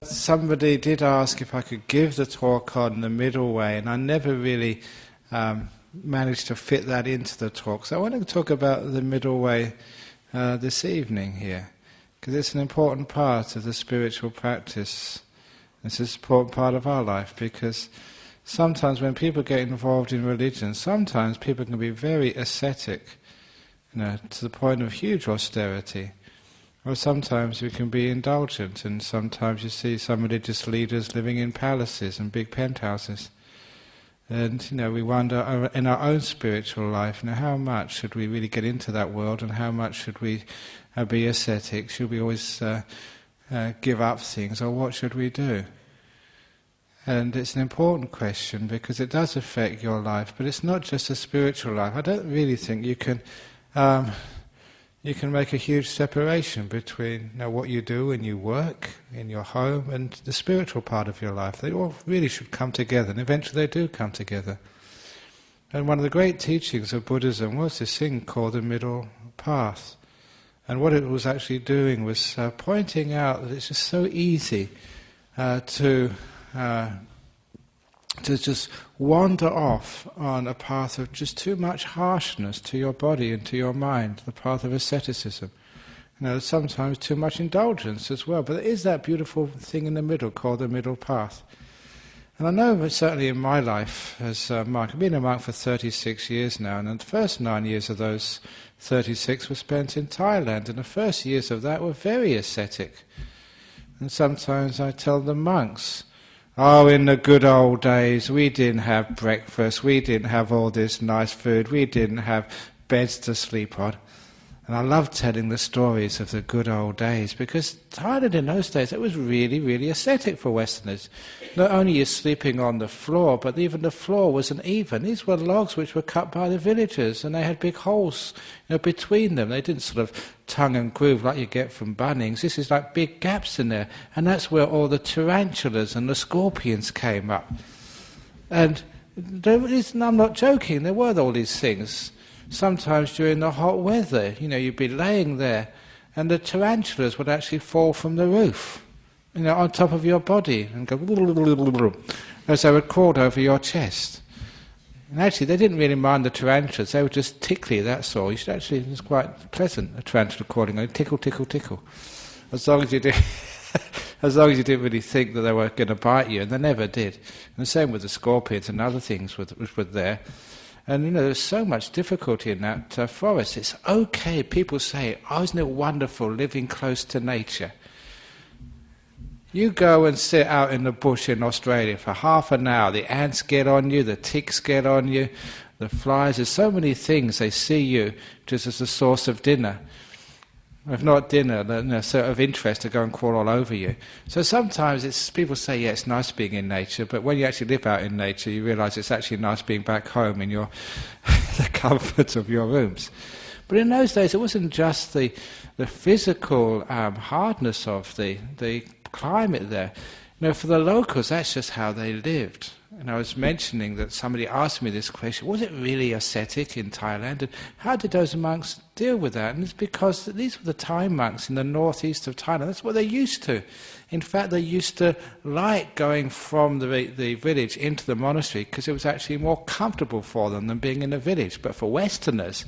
Somebody did ask if I could give the talk on the middle way, and I never really managed to fit that into the talk. So I want to talk about the middle way this evening here, because it's an important part of the spiritual practice. It's an important part of our life, because sometimes when people get involved in religion, sometimes people can be very ascetic, to the point of huge austerity. Or sometimes we can be indulgent, and sometimes you see some religious leaders living in palaces and big penthouses. And we wonder in our own spiritual life, how much should we really get into that world, and how much should we be ascetic? Should we always give up things, or what should we do? And it's an important question, because it does affect your life, but it's not just a spiritual life. I don't really think you can make a huge separation between what you do when you work, in your home, and the spiritual part of your life. They all really should come together, and eventually they do come together. And one of the great teachings of Buddhism was this thing called the middle path. And what it was actually doing was pointing out that it's just so easy to just wander off on a path of just too much harshness to your body and to your mind, the path of asceticism. Sometimes too much indulgence as well, but there is that beautiful thing in the middle called the middle path. And I know that certainly in my life as a monk, I've been a monk for 36 years now, and the first 9 years of those 36 were spent in Thailand, and the first years of that were very ascetic. And sometimes I tell the monks, oh, in the good old days, we didn't have breakfast, we didn't have all this nice food, we didn't have beds to sleep on. And I love telling the stories of the good old days, because Thailand in those days, it was really, really ascetic for Westerners. Not only you're sleeping on the floor, but even the floor wasn't even. These were logs which were cut by the villagers, and they had big holes between them. They didn't sort of tongue and groove like you get from Bunnings. This is like big gaps in there, and that's where all the tarantulas and the scorpions came up. And I'm not joking, there were all these things. Sometimes during the hot weather, you'd be laying there and the tarantulas would actually fall from the roof, on top of your body and go as they would crawl over your chest. And actually they didn't really mind the tarantulas, they were just tickly, that's all. It was quite pleasant, a tarantula crawling on, tickle, tickle, tickle. As long as you didn't really think that they were going to bite you, and they never did. And the same with the scorpions and other things which were there. And there's so much difficulty in that forest. It's okay, people say, oh, isn't it wonderful living close to nature? You go and sit out in the bush in Australia for half an hour, the ants get on you, the ticks get on you, the flies, there's so many things, they see you just as a source of dinner. If not dinner, then sort of interest to go and crawl all over you. So sometimes people say, yeah, it's nice being in nature, but when you actually live out in nature, you realise it's actually nice being back home in the comfort of your rooms. But in those days, it wasn't just the physical hardness of the climate there. For the locals, that's just how they lived. And I was mentioning that somebody asked me this question, was it really ascetic in Thailand? And how did those monks deal with that? And it's because these were the Thai monks in the northeast of Thailand. That's what they used to. In fact, they used to like going from the village into the monastery because it was actually more comfortable for them than being in the village. But for Westerners,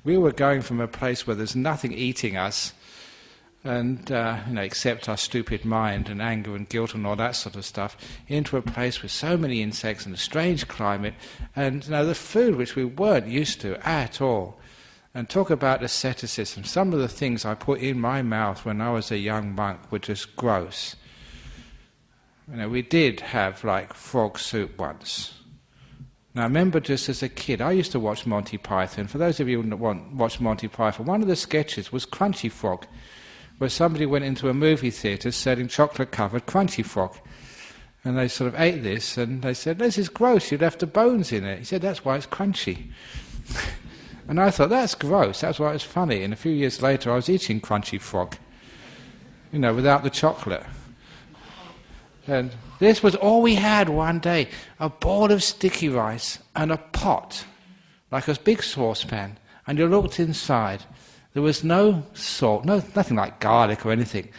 we were going from a place where there's nothing eating us, and except our stupid mind and anger and guilt and all that sort of stuff, into a place with so many insects and a strange climate, and the food which we weren't used to at all. And talk about asceticism. Some of the things I put in my mouth when I was a young monk were just gross. We did have frog soup once. Now I remember just as a kid, I used to watch Monty Python. For those of you who watch Monty Python, one of the sketches was Crunchy Frog, where somebody went into a movie theatre selling chocolate-covered Crunchy Frog. And they sort of ate this, and they said, this is gross, you left the bones in it. He said, that's why it's crunchy. And I thought, that's gross, that's why it's funny. And a few years later, I was eating Crunchy Frog, without the chocolate. And this was all we had one day, a bowl of sticky rice and a pot, like a big saucepan. And you looked inside. There was no salt, nothing like garlic or anything.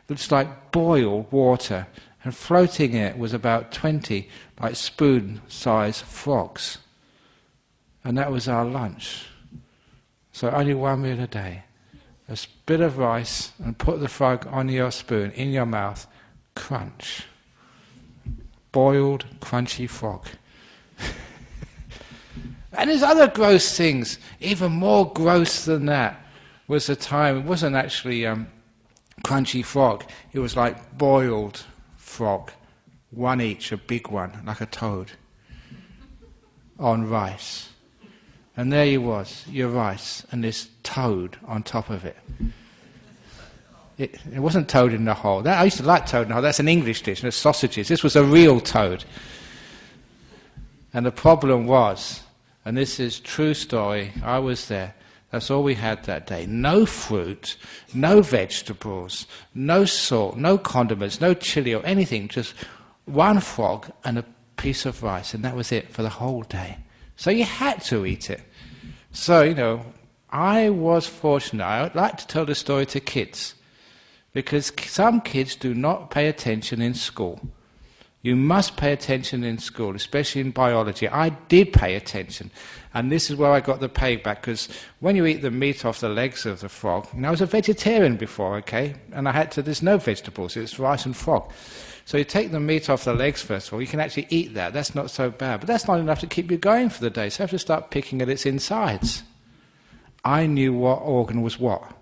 It's like boiled water, and floating in it was about 20 like spoon-sized frogs. And that was our lunch. So only one meal a day. A bit of rice, and put the frog on your spoon, in your mouth, crunch. Boiled, crunchy frog. And there's other gross things. Even more gross than that was the time, it wasn't actually crunchy frog, it was like boiled frog, one each, a big one, like a toad, on rice. And there you was, your rice, and this toad on top of it. It wasn't toad in the hole. I used to like toad in the hole, that's an English dish, and it's sausages. This was a real toad. And the problem was, and this is true story, I was there, that's all we had that day. No fruit, no vegetables, no salt, no condiments, no chili or anything, just one frog and a piece of rice, and that was it for the whole day. So you had to eat it. So, I was fortunate. I like to tell the story to kids, because some kids do not pay attention in school. You must pay attention in school, especially in biology. I did pay attention, and this is where I got the payback, because when you eat the meat off the legs of the frog, I was a vegetarian before, okay, and there's no vegetables, it's rice and frog. So you take the meat off the legs first of all, you can actually eat that, that's not so bad, but that's not enough to keep you going for the day, so you have to start picking at its insides. I knew what organ was what.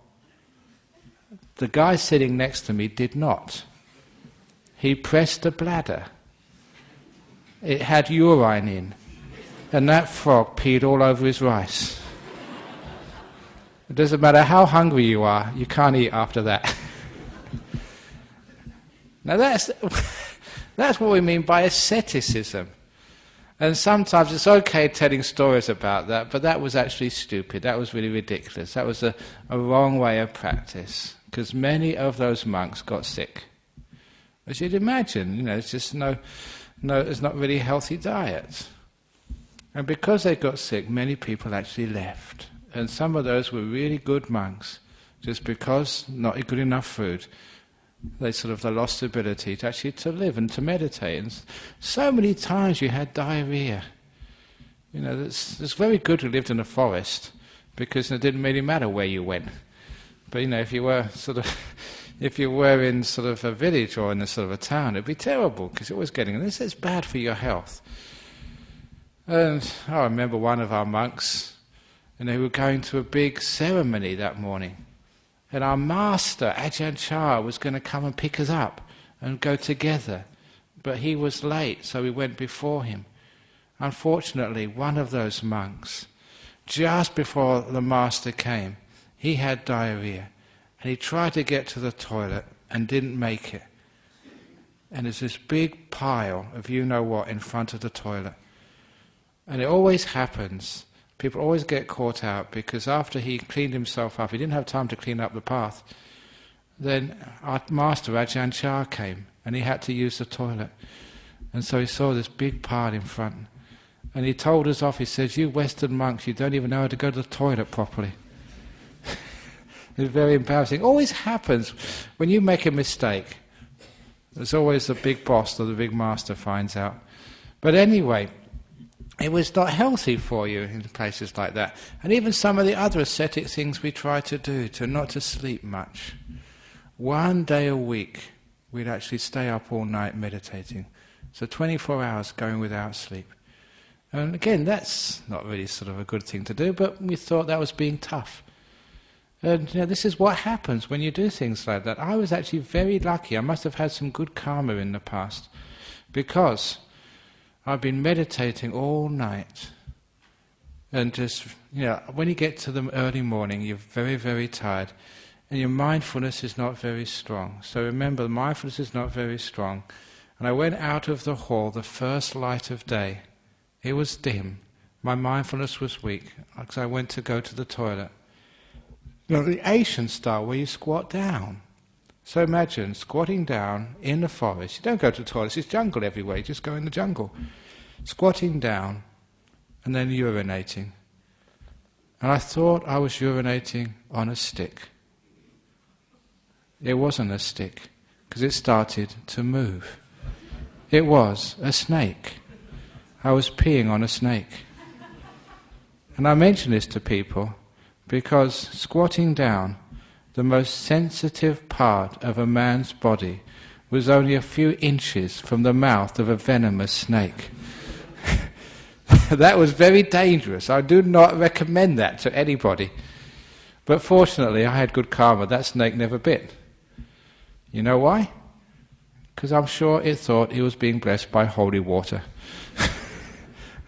The guy sitting next to me did not. He pressed the bladder. It had urine in, and that frog peed all over his rice. It doesn't matter how hungry you are, you can't eat after that. Now that's what we mean by asceticism. And sometimes it's okay telling stories about that, but that was actually stupid, that was really ridiculous, that was a wrong way of practice, because many of those monks got sick. As you'd imagine, it's just it's not really a healthy diet. And because they got sick, many people actually left. And some of those were really good monks, just because not good enough food, they lost the ability to live and to meditate. And so many times you had diarrhea. It's very good who lived in a forest, because it didn't really matter where you went. But if you were if you were in a village or in a town, it'd be terrible, because it was getting this. It's bad for your health. And I remember one of our monks, and they were going to a big ceremony that morning. And our master, Ajahn was going to come and pick us up and go together. But he was late, so we went before him. Unfortunately, one of those monks, just before the master came, he had diarrhea. And he tried to get to the toilet and didn't make it. And there's this big pile of you-know-what in front of the toilet. And it always happens. People always get caught out, because after he cleaned himself up, he didn't have time to clean up the path. Then our master, Ajahn Chah, came, and he had to use the toilet. And so he saw this big pile in front. And he told us off, he says, "You Western monks, you don't even know how to go to the toilet properly." It's very embarrassing. It always happens when you make a mistake. There's always the big boss or the big master finds out. But anyway, it was not healthy for you in places like that. And even some of the other ascetic things we try to do, not to sleep much. One day a week, we'd actually stay up all night meditating. So 24 hours going without sleep. And again, that's not really a good thing to do, but we thought that was being tough. And this is what happens when you do things like that. I was actually very lucky. I must have had some good karma in the past, because I've been meditating all night. And just, when you get to the early morning, you're very, very tired, and your mindfulness is not very strong. So remember, mindfulness is not very strong. And I went out of the hall, the first light of day. It was dim. My mindfulness was weak, because I went to go to the toilet. The Asian style, where you squat down. So imagine squatting down in the forest. You don't go to the toilets, it's jungle everywhere, you just go in the jungle. Squatting down, and then urinating. And I thought I was urinating on a stick. It wasn't a stick. because it started to move. It was a snake. I was peeing on a snake. And I mention this to people because squatting down, the most sensitive part of a man's body, was only a few inches from the mouth of a venomous snake. That was very dangerous. I do not recommend that to anybody. But fortunately, I had good karma. That snake never bit. You know why? Because I'm sure it thought it was being blessed by holy water.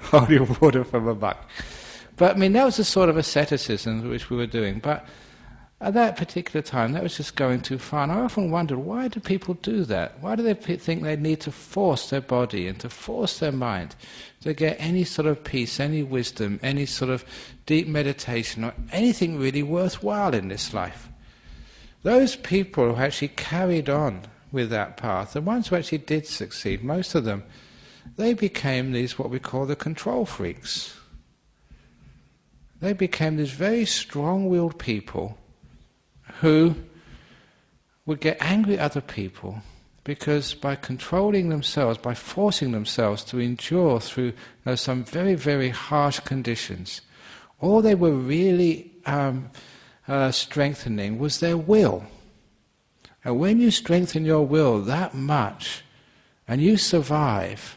Holy water from a monk. But I mean, that was the sort of asceticism which we were doing. But at that particular time, that was just going too far. And I often wondered, why do people do that? Why do they think they need to force their body and to force their mind to get any sort of peace, any wisdom, any sort of deep meditation, or anything really worthwhile in this life? Those people who actually carried on with that path, the ones who actually did succeed, most of them, they became these what we call the control freaks. They became these very strong-willed people who would get angry at other people because by controlling themselves, by forcing themselves to endure through some very, very harsh conditions, all they were really strengthening was their will. And when you strengthen your will that much and you survive,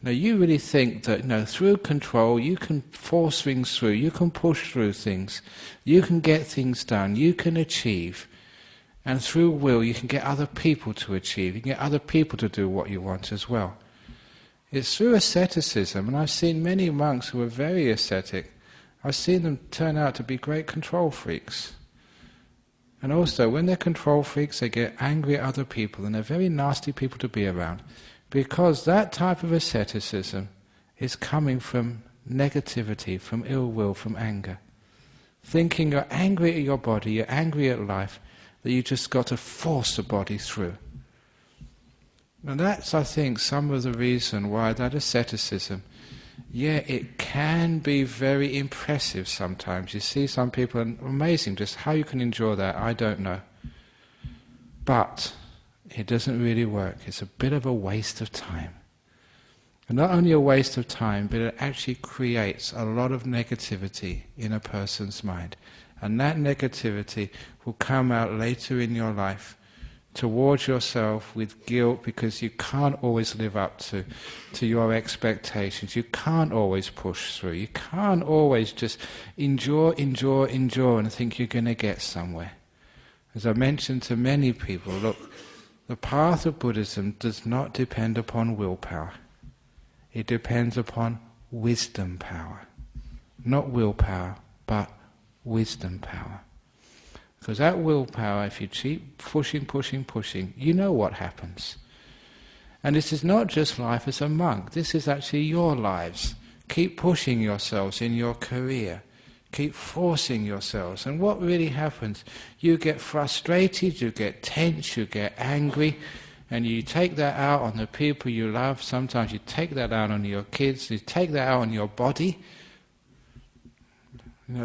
you really think that through control you can force things through, you can push through things, you can get things done, you can achieve. And through will you can get other people to achieve, you can get other people to do what you want as well. It's through asceticism, and I've seen many monks who are very ascetic, I've seen them turn out to be great control freaks. And also, when they're control freaks, they get angry at other people, and they're very nasty people to be around. Because that type of asceticism is coming from negativity, from ill will, from anger. Thinking you're angry at your body, you're angry at life, that you just got to force the body through. And that's, I think, some of the reason why that asceticism, it can be very impressive sometimes. You see some people, and amazing, just how you can endure that, I don't know. But it doesn't really work. It's a bit of a waste of time. And not only a waste of time, but it actually creates a lot of negativity in a person's mind. And that negativity will come out later in your life towards yourself with guilt because you can't always live up to your expectations. You can't always push through. You can't always just endure and think you're going to get somewhere. As I mentioned to many people, look, the path of Buddhism does not depend upon willpower. It depends upon wisdom power. Not willpower, but wisdom power. Because that willpower, if you keep pushing, you know what happens. And this is not just life as a monk, this is actually your lives. Keep pushing yourselves in your career. Keep forcing yourselves. And what really happens? You get frustrated, you get tense, you get angry, and you take that out on the people you love. Sometimes you take that out on your kids, you take that out on your body.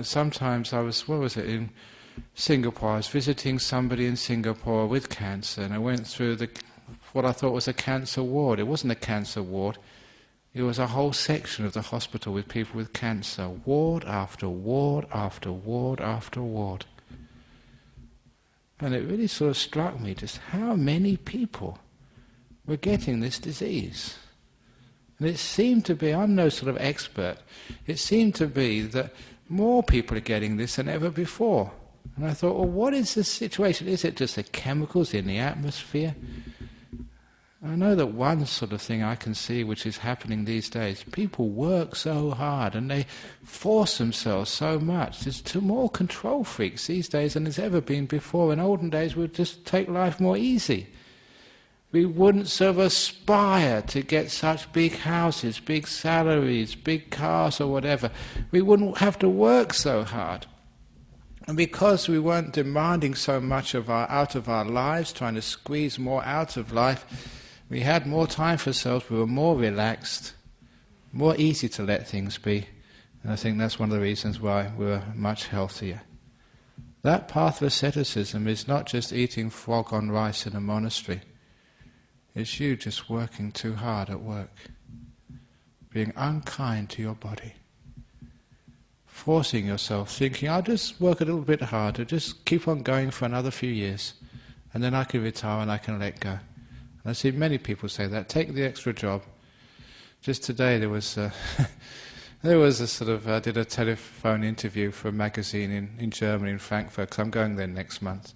Sometimes I was, in Singapore. I was visiting somebody in Singapore with cancer, and I went through what I thought was a cancer ward. It wasn't a cancer ward. It was a whole section of the hospital with people with cancer, ward after ward after ward after ward. And it really sort of struck me just how many people were getting this disease. And it seemed to be, I'm no sort of expert, it seemed to be that more people are getting this than ever before. And I thought, well, what is the situation? Is it just the chemicals in the atmosphere? I know that one sort of thing I can see which is happening these days, people work so hard and they force themselves so much. There's more control freaks these days than there's ever been before. In olden days we'd just take life more easy. We wouldn't sort of aspire to get such big houses, big salaries, big cars or whatever. We wouldn't have to work so hard. And because we weren't demanding so much out of our lives, trying to squeeze more out of life, we had more time for ourselves, we were more relaxed, more easy to let things be. And I think that's one of the reasons why we were much healthier. That path of asceticism is not just eating frog on rice in a monastery. It's you just working too hard at work, being unkind to your body, forcing yourself, thinking, I'll just work a little bit harder, just keep on going for another few years, and then I can retire and I can let go. And I see many people say that, take the extra job. Just today there was a sort of, I did a telephone interview for a magazine in Germany, in Frankfurt, because I'm going there next month.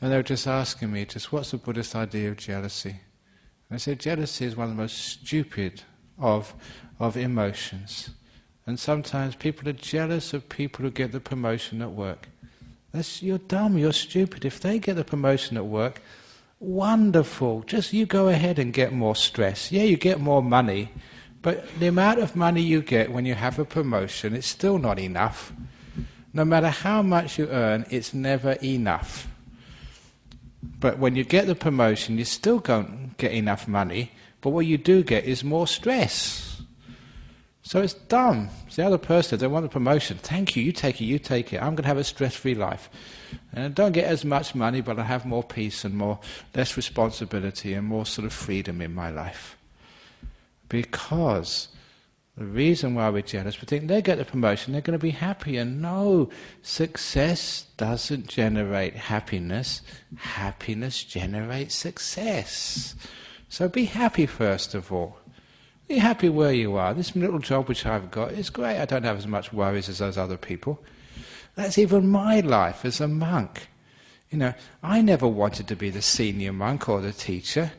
And they were just asking me, what's the Buddhist idea of jealousy? And I said, jealousy is one of the most stupid of emotions. And sometimes people are jealous of people who get the promotion at work. You're dumb, you're stupid. If they get the promotion at work, wonderful. Just you go ahead and get more stress. Yeah, you get more money, but the amount of money you get when you have a promotion, it's still not enough. No matter how much you earn, it's never enough. But when you get the promotion, you still don't get enough money, but what you do get is more stress. So it's dumb. It's the other person, they want the promotion. Thank you, you take it. I'm going to have a stress-free life. And I don't get as much money, but I have more peace and less responsibility and more sort of freedom in my life. Because the reason why we're jealous, we think they get the promotion, they're going to be happy. And no, success doesn't generate happiness. Happiness generates success. So be happy first of all. Be happy where you are. This little job which I've got is great. I don't have as much worries as those other people. That's even my life as a monk. I never wanted to be the senior monk or the teacher.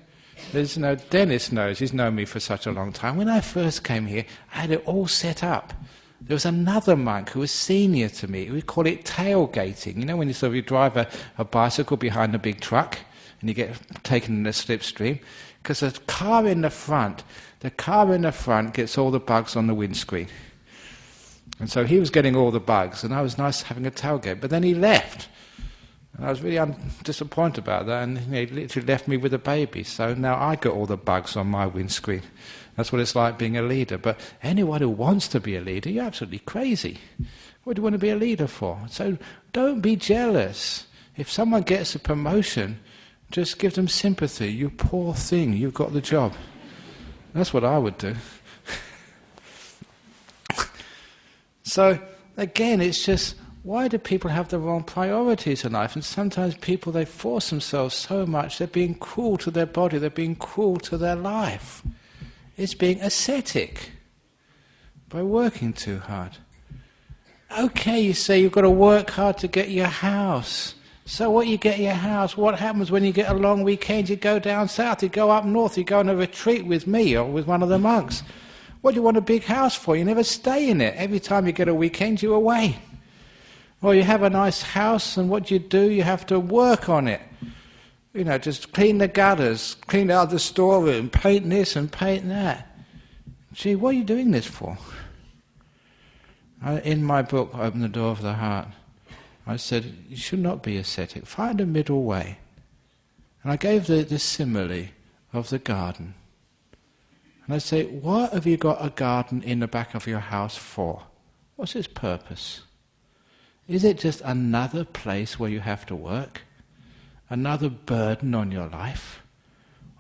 Dennis knows, he's known me for such a long time. When I first came here, I had it all set up. There was another monk who was senior to me. We call it tailgating. When you drive a bicycle behind a big truck and you get taken in a slipstream, because the car in the front gets all the bugs on the windscreen. And so he was getting all the bugs, and I was nice having a tailgate. But then he left. And I was really disappointed about that, and he literally left me with a baby. So now I got all the bugs on my windscreen. That's what it's like being a leader. But anyone who wants to be a leader, you're absolutely crazy. What do you want to be a leader for? So don't be jealous. If someone gets a promotion, just give them sympathy. You poor thing, you've got the job. That's what I would do. So again, it's just, why do people have the wrong priorities in life? And sometimes people, they force themselves so much, they're being cruel to their body, they're being cruel to their life. It's being ascetic by working too hard. Okay, you say you've got to work hard to get your house. So what, you get your house, what happens when you get a long weekend? You go down south, you go up north, you go on a retreat with me or with one of the monks. What do you want a big house for? You never stay in it. Every time you get a weekend, you're away. Or you have a nice house, and what do? You have to work on it. Just clean the gutters, clean out the storeroom, paint this and paint that. Gee, what are you doing this for? In my book, Open the Door of the Heart, I said, you should not be ascetic. Find a middle way. And I gave the simile of the garden. And I say, what have you got a garden in the back of your house for? What's its purpose? Is it just another place where you have to work? Another burden on your life?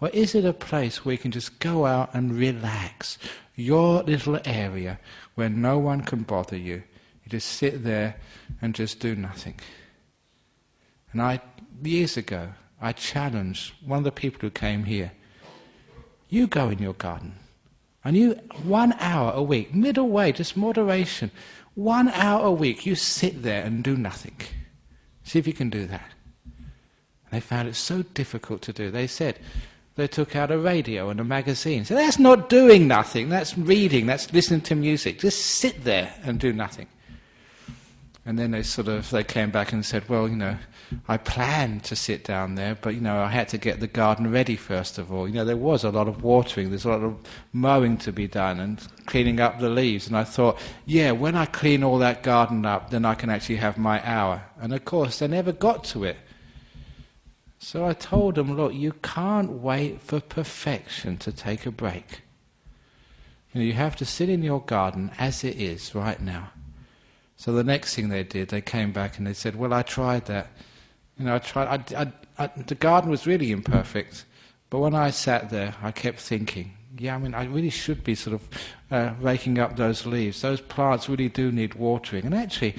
Or is it a place where you can just go out and relax? Your little area where no one can bother you. You just sit there and just do nothing. And years ago, I challenged one of the people who came here. You go in your garden, and 1 hour a week, middle way, just moderation, 1 hour a week, you sit there and do nothing. See if you can do that. And they found it so difficult to do. They said they took out a radio and a magazine. So that's not doing nothing, that's reading, that's listening to music. Just sit there and do nothing. And then they came back and said, well, I planned to sit down there, but, I had to get the garden ready first of all. There was a lot of watering, there's a lot of mowing to be done and cleaning up the leaves. And I thought, when I clean all that garden up, then I can actually have my hour. And of course, they never got to it. So I told them, look, you can't wait for perfection to take a break. You have to sit in your garden as it is right now. So the next thing they did, they came back and they said, well, I tried that. The garden was really imperfect, But when I sat there, I kept thinking, yeah, I mean, I really should be sort of raking up those leaves. Those plants really do need watering. And actually,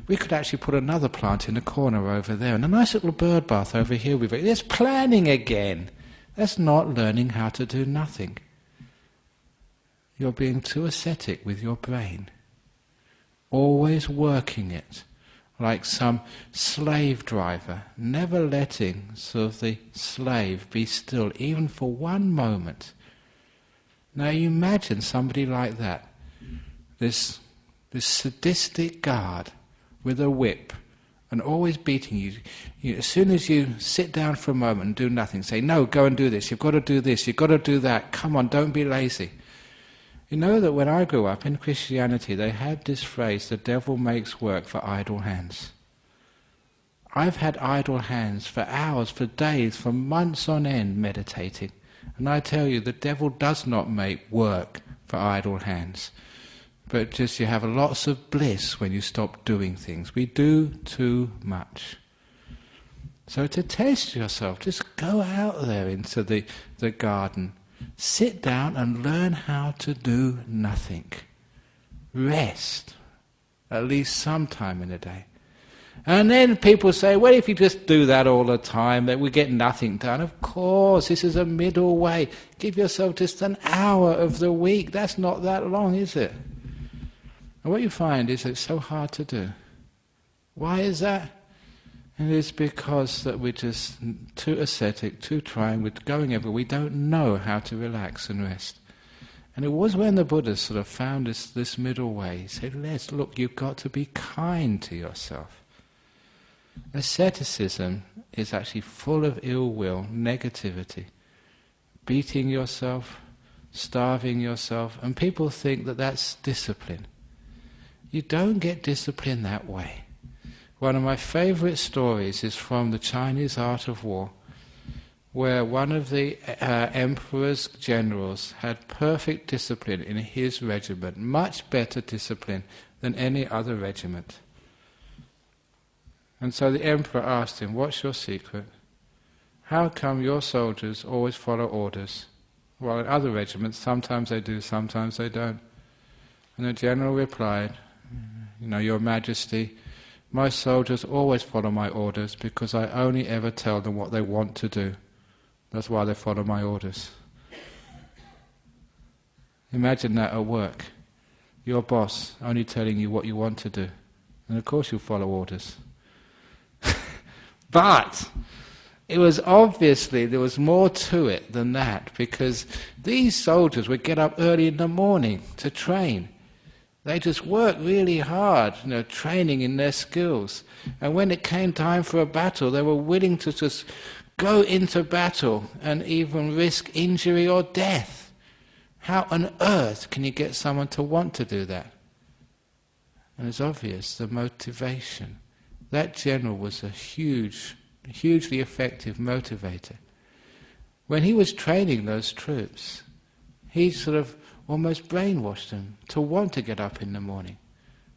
we could actually put another plant in the corner over there, and a nice little bird bath over here. There's planning again. That's not learning how to do nothing. You're being too ascetic with your brain. Always working it, like some slave driver, never letting sort of the slave be still, even for one moment. Now you imagine somebody like that, this sadistic guard with a whip, and always beating you. As soon as you sit down for a moment and do nothing, say, no, go and do this, you've got to do this, you've got to do that, come on, don't be lazy. You know that when I grew up in Christianity, they had this phrase, the devil makes work for idle hands. I've had idle hands for hours, for days, for months on end meditating. And I tell you, the devil does not make work for idle hands. But just you have lots of bliss when you stop doing things. We do too much. So to test yourself, just go out there into the garden. Sit down and learn how to do nothing. Rest, at least sometime in a day. And then people say, well, if you just do that all the time, then we get nothing done. Of course, this is a middle way. Give yourself just an hour of the week. That's not that long, is it? And what you find is it's so hard to do. Why is that? And it's because that we're just too ascetic, too trying, we're going everywhere. We don't know how to relax and rest. And it was when the Buddha sort of found this middle way. He said, look, you've got to be kind to yourself. Asceticism is actually full of ill will, negativity, beating yourself, starving yourself, and people think that that's discipline. You don't get discipline that way. One of my favorite stories is from the Chinese Art of War, where one of the emperor's generals had perfect discipline in his regiment, much better discipline than any other regiment. And so the emperor asked him, what's your secret? How come your soldiers always follow orders? Well, in other regiments, sometimes they do, sometimes they don't. And the general replied, Your Majesty, most soldiers always follow my orders because I only ever tell them what they want to do. That's why they follow my orders. Imagine that at work. Your boss only telling you what you want to do. And of course you'll follow orders. But it was obviously, there was more to it than that, because these soldiers would get up early in the morning to train. They just worked really hard, training in their skills. And when it came time for a battle, they were willing to just go into battle and even risk injury or death. How on earth can you get someone to want to do that? And it's obvious, the motivation. That general was a hugely effective motivator. When he was training those troops, he sort of almost brainwashed them to want to get up in the morning.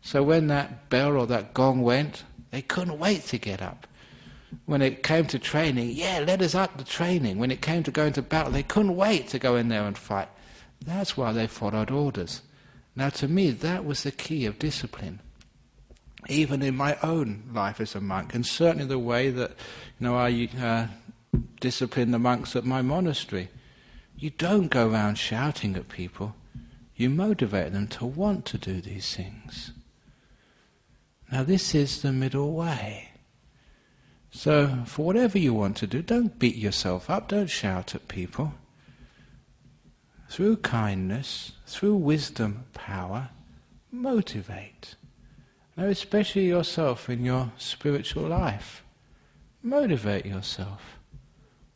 So when that bell or that gong went, they couldn't wait to get up. When it came to training, let us up to training. When it came to going to battle, they couldn't wait to go in there and fight. That's why they followed orders. Now to me, that was the key of discipline. Even in my own life as a monk, and certainly the way that I discipline the monks at my monastery. You don't go around shouting at people. You motivate them to want to do these things. Now this is the middle way. So for whatever you want to do, don't beat yourself up, don't shout at people. Through kindness, through wisdom, power, motivate. Now especially yourself in your spiritual life. Motivate yourself.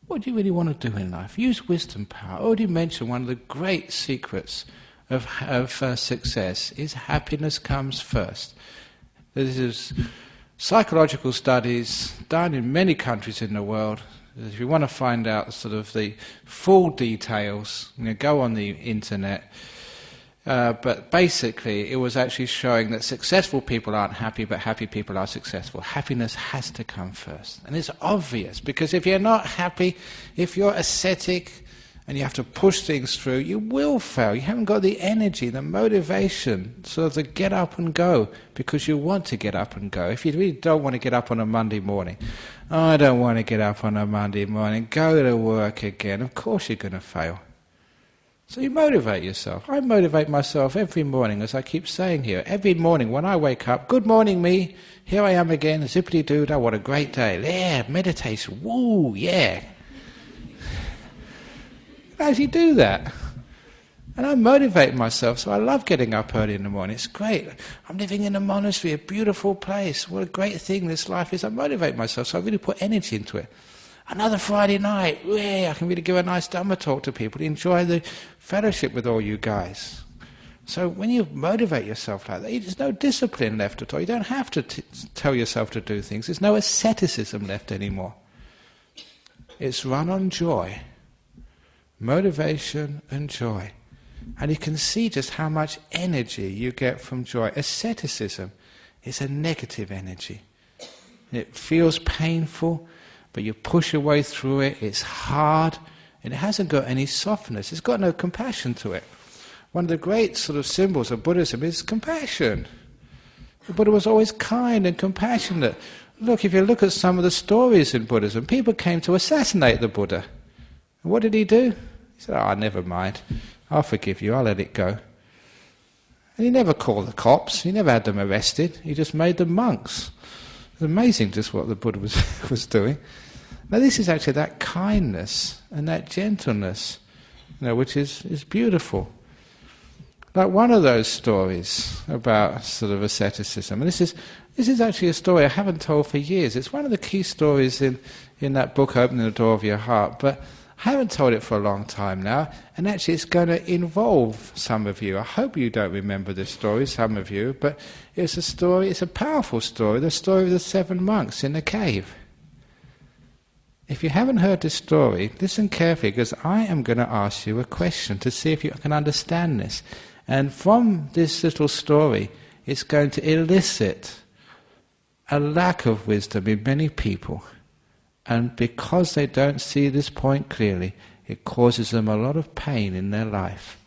What do you really want to do in life? Use wisdom, power. I already mentioned one of the great secrets of success is happiness comes first. This is psychological studies done in many countries in the world. If you want to find out sort of the full details, go on the internet. But basically, it was actually showing that successful people aren't happy, but happy people are successful. Happiness has to come first. And it's obvious, because if you're not happy, if you're ascetic and you have to push things through, you will fail. You haven't got the energy, the motivation, sort of to get up and go, because you want to get up and go. If you really don't want to get up on a Monday morning, oh, I don't want to get up on a Monday morning, go to work again, of course you're going to fail. So you motivate yourself. I motivate myself every morning, as I keep saying here. Every morning when I wake up, good morning me, here I am again, zippity-doo-dah, what a great day. Yeah, meditation, woo, yeah. I actually do that. And I motivate myself, so I love getting up early in the morning. It's great. I'm living in a monastery, a beautiful place. What a great thing this life is. I motivate myself, so I really put energy into it. Another Friday night, yeah, I can really give a nice Dhamma talk to people, enjoy the fellowship with all you guys. So when you motivate yourself like that, there's no discipline left at all. You don't have to tell yourself to do things. There's no asceticism left anymore. It's run on joy, motivation and joy. And you can see just how much energy you get from joy. Asceticism is a negative energy. It feels painful, but you push your way through it, it's hard, and it hasn't got any softness, it's got no compassion to it. One of the great sort of symbols of Buddhism is compassion. The Buddha was always kind and compassionate. Look, if you look at some of the stories in Buddhism, people came to assassinate the Buddha. And what did he do? He said, oh, never mind, I'll forgive you, I'll let it go. And he never called the cops, he never had them arrested, he just made them monks. It's amazing just what the Buddha was doing. Now this is actually that kindness and that gentleness, which is beautiful. Like one of those stories about sort of asceticism, and this is actually a story I haven't told for years. It's one of the key stories in that book, Opening the Door of Your Heart, but I haven't told it for a long time now, and actually it's going to involve some of you. I hope you don't remember this story, some of you, but it's a powerful story, the story of the 7 monks in the cave. If you haven't heard this story, listen carefully, because I am going to ask you a question to see if you can understand this. And from this little story, it's going to elicit a lack of wisdom in many people. And because they don't see this point clearly, it causes them a lot of pain in their life.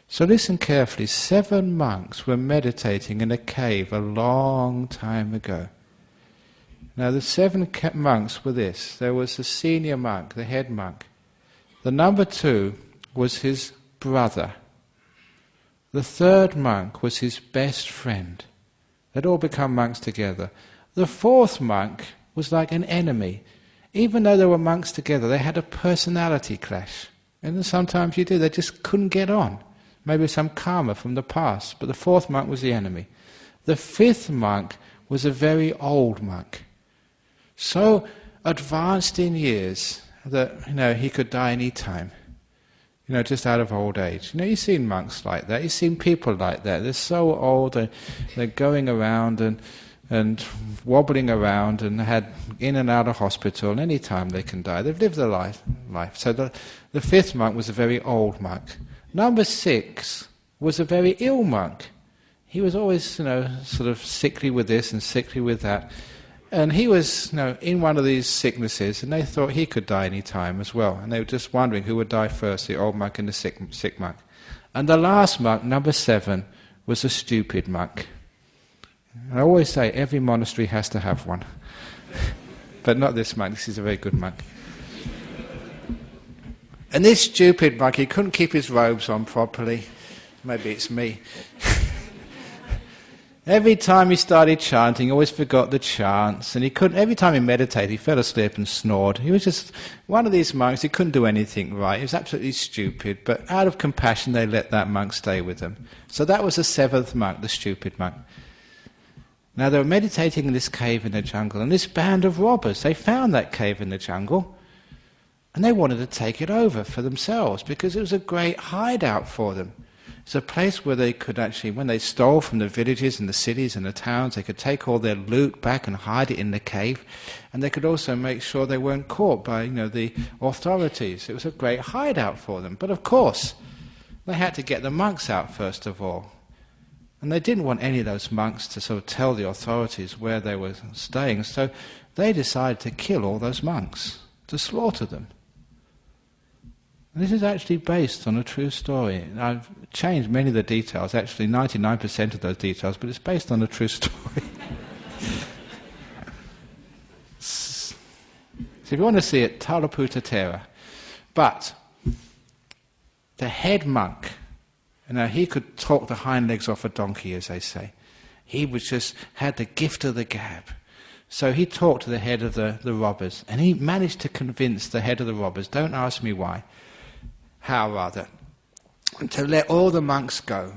So listen carefully. 7 monks were meditating in a cave a long time ago. Now the 7 monks were this. There was the senior monk, the head monk. The number 2 was his brother. The 3rd monk was his best friend. They'd all become monks together. The 4th monk was like an enemy. Even though they were monks together, they had a personality clash. And sometimes you do, they just couldn't get on. Maybe some karma from the past, but the 4th monk was the enemy. The 5th monk was a very old monk. So advanced in years that, he could die any time. Just out of old age. You've seen monks like that, you've seen people like that. They're so old, they're going around and wobbling around and had in and out of hospital, and any time they can die. They've lived their life. So the 5th monk was a very old monk. Number 6 was a very ill monk. He was always, sort of sickly with this and sickly with that. And he was, in one of these sicknesses, and they thought he could die any time as well. And they were just wondering who would die first, the old monk and the sick monk. And the last monk, number 7, was a stupid monk. I always say every monastery has to have one. But not this monk, this is a very good monk. And this stupid monk, he couldn't keep his robes on properly. Maybe it's me. Every time he started chanting, he always forgot the chants, and he couldn't. Every time he meditated, he fell asleep and snored. He was just one of these monks. He couldn't do anything right. He was absolutely stupid. But out of compassion, they let that monk stay with them. So that was the 7th monk, the stupid monk. Now they were meditating in this cave in the jungle, and this band of robbers, they found that cave in the jungle, and they wanted to take it over for themselves because it was a great hideout for them. It's a place where they could actually, when they stole from the villages and the cities and the towns, they could take all their loot back and hide it in the cave, and they could also make sure they weren't caught by, the authorities. It was a great hideout for them. But of course, They had to get the monks out first of all. And they didn't want any of those monks to sort of tell the authorities where they were staying, so they decided to kill all those monks, to slaughter them. And this is actually based on a true story. I've changed many of the details, actually 99% of those details, but it's based on a true story. So if you want to see it, Talaputa Tera. But the head monk, he could talk the hind legs off a donkey, as they say. He had the gift of the gab. So he talked to the head of the robbers, and he managed to convince the head of the robbers, don't ask me why, how rather, to let all the monks go.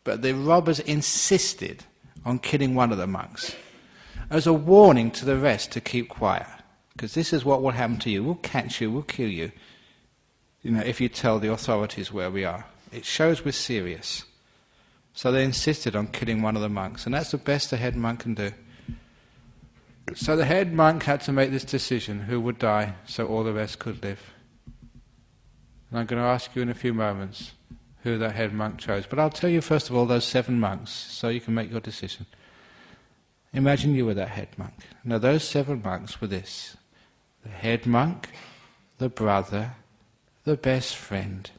But the robbers insisted on killing one of the monks as a warning to the rest to keep quiet, because this is what will happen to you. We'll catch you, we'll kill you, if you tell the authorities where we are. It shows we're serious. So they insisted on killing one of the monks, and that's the best the head monk can do. So the head monk had to make this decision, who would die so all the rest could live. And I'm going to ask you in a few moments who that head monk chose. But I'll tell you first of all those 7 monks, so you can make your decision. Imagine you were that head monk. Now those 7 monks were this: the head monk, the brother, the best friend,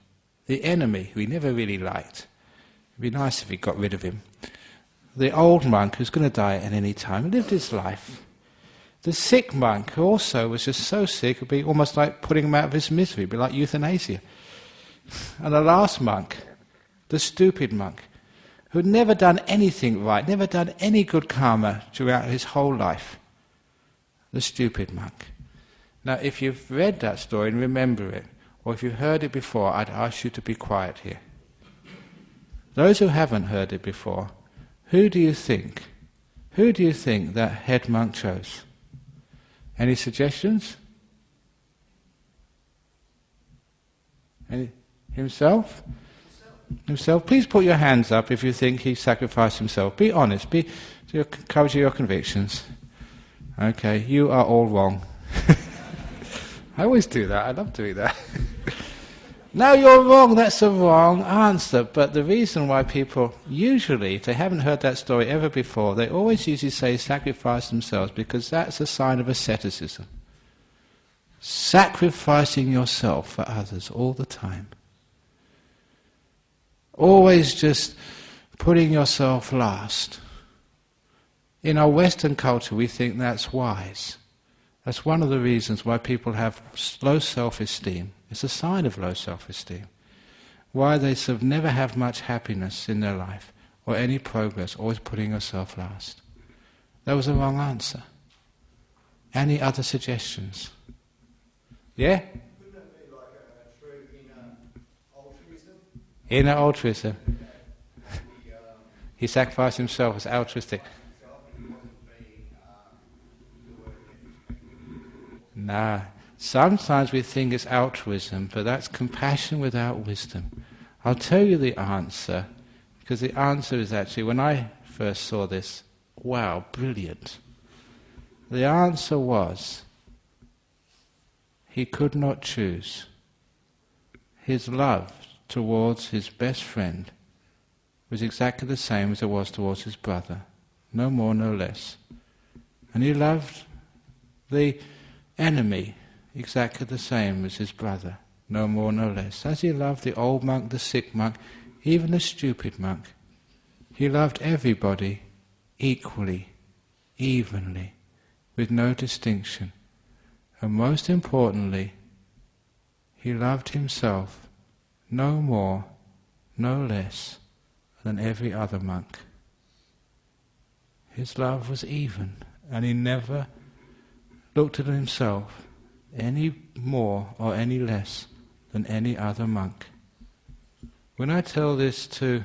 the enemy who he never really liked. It'd be nice if he got rid of him. The old monk who's going to die at any time, he lived his life. The sick monk who also was just so sick, it would be almost like putting him out of his misery, it'd be like euthanasia. And the last monk, the stupid monk, who'd never done anything right, never done any good karma throughout his whole life. The stupid monk. Now if you've read that story and remember it, or if you've heard it before, I'd ask you to be quiet here. Those who haven't heard it before, who do you think that head monk chose? Any suggestions? Himself? Himself? Please put your hands up if you think he sacrificed himself. Be honest. Be courage of your convictions. Okay, you are all wrong. I always do that. I love doing that. No, you're wrong. That's the wrong answer. But the reason why people usually, if they haven't heard that story ever before, they always usually say sacrifice themselves, because that's a sign of asceticism. Sacrificing yourself for others all the time. Always just putting yourself last. In our Western culture, we think that's wise. That's one of the reasons why people have low self-esteem. It's a sign of low self-esteem. Why they sort of never have much happiness in their life, or any progress, always putting yourself last. That was the wrong answer. Any other suggestions? Yeah? Wouldn't that be like a true inner altruism? Inner altruism. He sacrificed himself as altruistic. Nah. Sometimes we think it's altruism, but that's compassion without wisdom. I'll tell you the answer, because the answer is actually, when I first saw this, wow, brilliant. The answer was, he could not choose. His love towards his best friend was exactly the same as it was towards his brother, no more, no less. And he loved the enemy exactly the same as his brother, no more, no less. As he loved the old monk, the sick monk, even the stupid monk, he loved everybody equally, evenly, with no distinction. And most importantly, he loved himself no more, no less than every other monk. His love was even, and he never looked at himself any more or any less than any other monk. When I tell this to